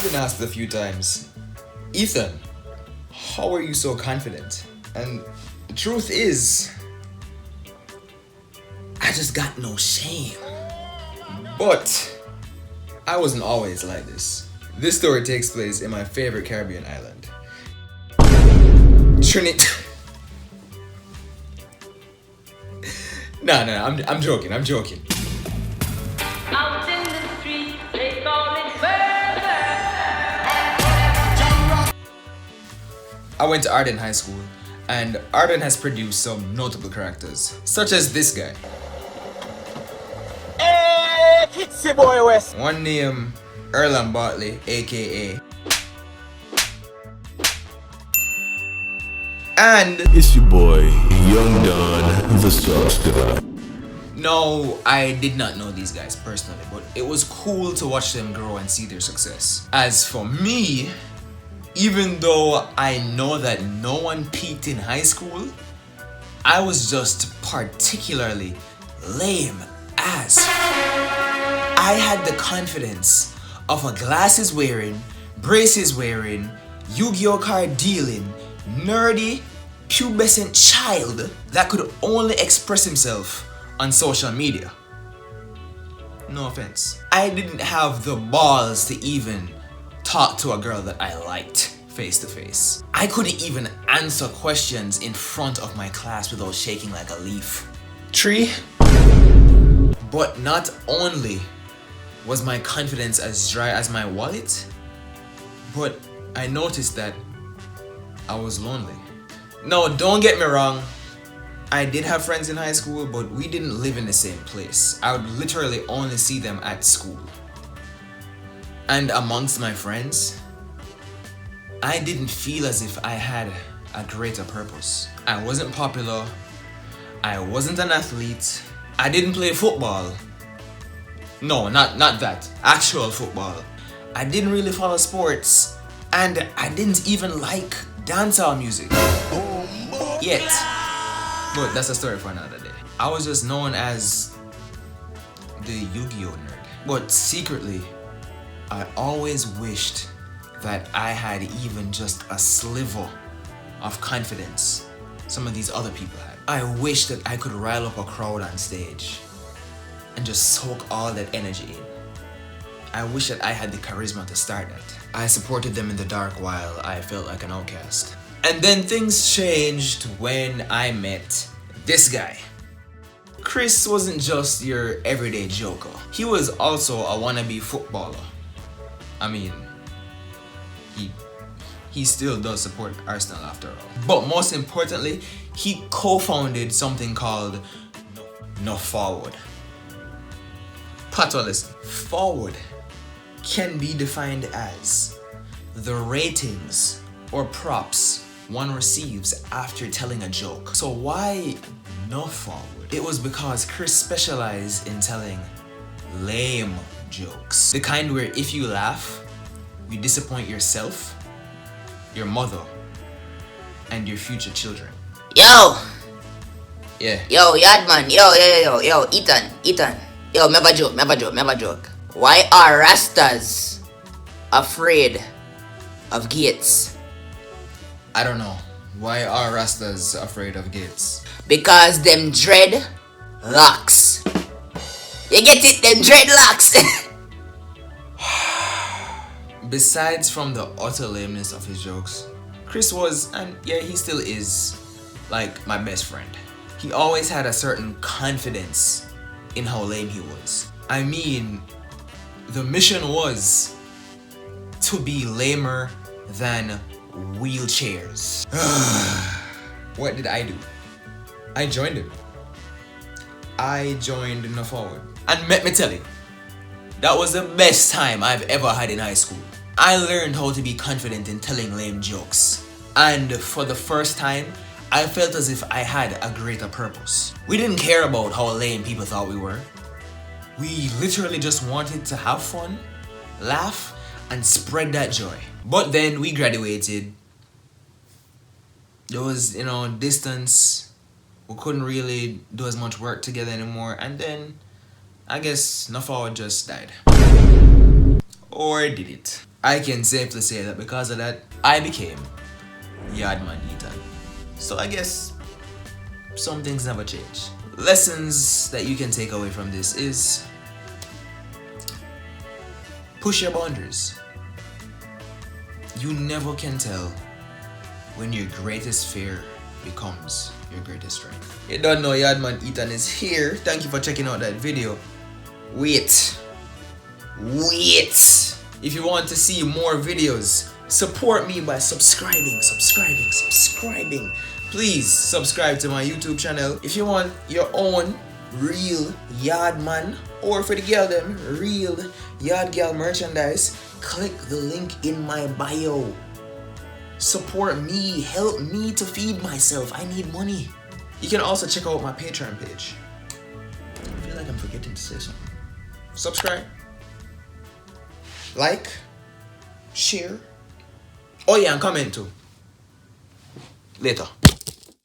been asked a few times, Ethan, how are you so confident? And the truth is, I just got no shame. But I wasn't always like this. This story takes place in my favorite Caribbean island, Trinidad. No, I'm joking. Out in the street, they call it murder. I went to Arden High School, and Arden has produced some notable characters, such as this guy. Hey, Kitsy Boy West. One named Erland Bartley, aka. And It's your boy, Young Don, the Saucer. no, I did not know these guys personally, but it was cool to watch them grow and see their success. As for me, even though I know that no one peaked in high school, I was just particularly lame as. I had the confidence of a glasses wearing, braces wearing, Yu-Gi-Oh card dealing, nerdy, pubescent child that could only express himself on social media. No offense. I didn't have the balls to even talk to a girl that I liked face to face. I couldn't even answer questions in front of my class without shaking like a leaf. Tree. But not only was my confidence as dry as my wallet, but I noticed that I was lonely. No, don't get me wrong. I did have friends in high school, but we didn't live in the same place. I would literally only see them at school. And amongst my friends, I didn't feel as if I had a greater purpose. I wasn't popular. I wasn't an athlete. I didn't play football. No, not that. Actual football. I didn't really follow sports. And I didn't even like dancehall music. Yet. But that's a story for another day. I was just known as the Yu-Gi-Oh nerd. But secretly, I always wished that I had even just a sliver of confidence some of these other people had. I wish that I could rile up a crowd on stage and just soak all that energy in. I wish that I had the charisma to start that. I supported them in the dark while I felt like an outcast. And then things changed when I met this guy. Chris wasn't just your everyday joker. He was also a wannabe footballer. I mean, he still does support Arsenal after all. But most importantly, he co-founded something called No Forward. Patwa, listen. Forward can be defined as the ratings or props one receives after telling a joke. So why No Forward? It was because Chris specialized in telling lame jokes. The kind where if you laugh, you disappoint yourself, your mother, and your future children. Yo! Yeah. Yo, Yaadman. Yo, Etan. Yo, me have a joke. Why are Rastas afraid of gates? I don't know. Why are Rastas afraid of gates? Because them dread locks. You get it? Them dreadlocks. Besides from the utter lameness of his jokes, Chris was, and yeah, he still is, like my best friend. He always had a certain confidence in how lame he was. I mean, the mission was to be lamer than wheelchairs. What did I do? I joined him. I joined No Forward. And let me tell you, that was the best time I've ever had in high school. I learned how to be confident in telling lame jokes. And for the first time, I felt as if I had a greater purpose. We didn't care about how lame people thought we were. We literally just wanted to have fun, laugh, and spread that joy. But then we graduated. There was, distance. We couldn't really do as much work together anymore. And then, I guess, No Forward just died. Or did it? I can safely say that because of that, I became Yaadman Etan. So I guess some things never change. Lessons that you can take away from this is push your boundaries. You never can tell when your greatest fear becomes your greatest strength. You don't know Yaadman Etan is here. Thank you for checking out that video. Wait. If you want to see more videos, support me by subscribing. Please subscribe to my YouTube channel. If you want your own real Yaadman, or for the girl them, real Gyal merchandise, click the link in my bio. Support me, help me to feed myself. I need money. You can also check out my Patreon page. I feel like I'm forgetting to say something. Subscribe, like, share. Oh yeah, and comment too. Later.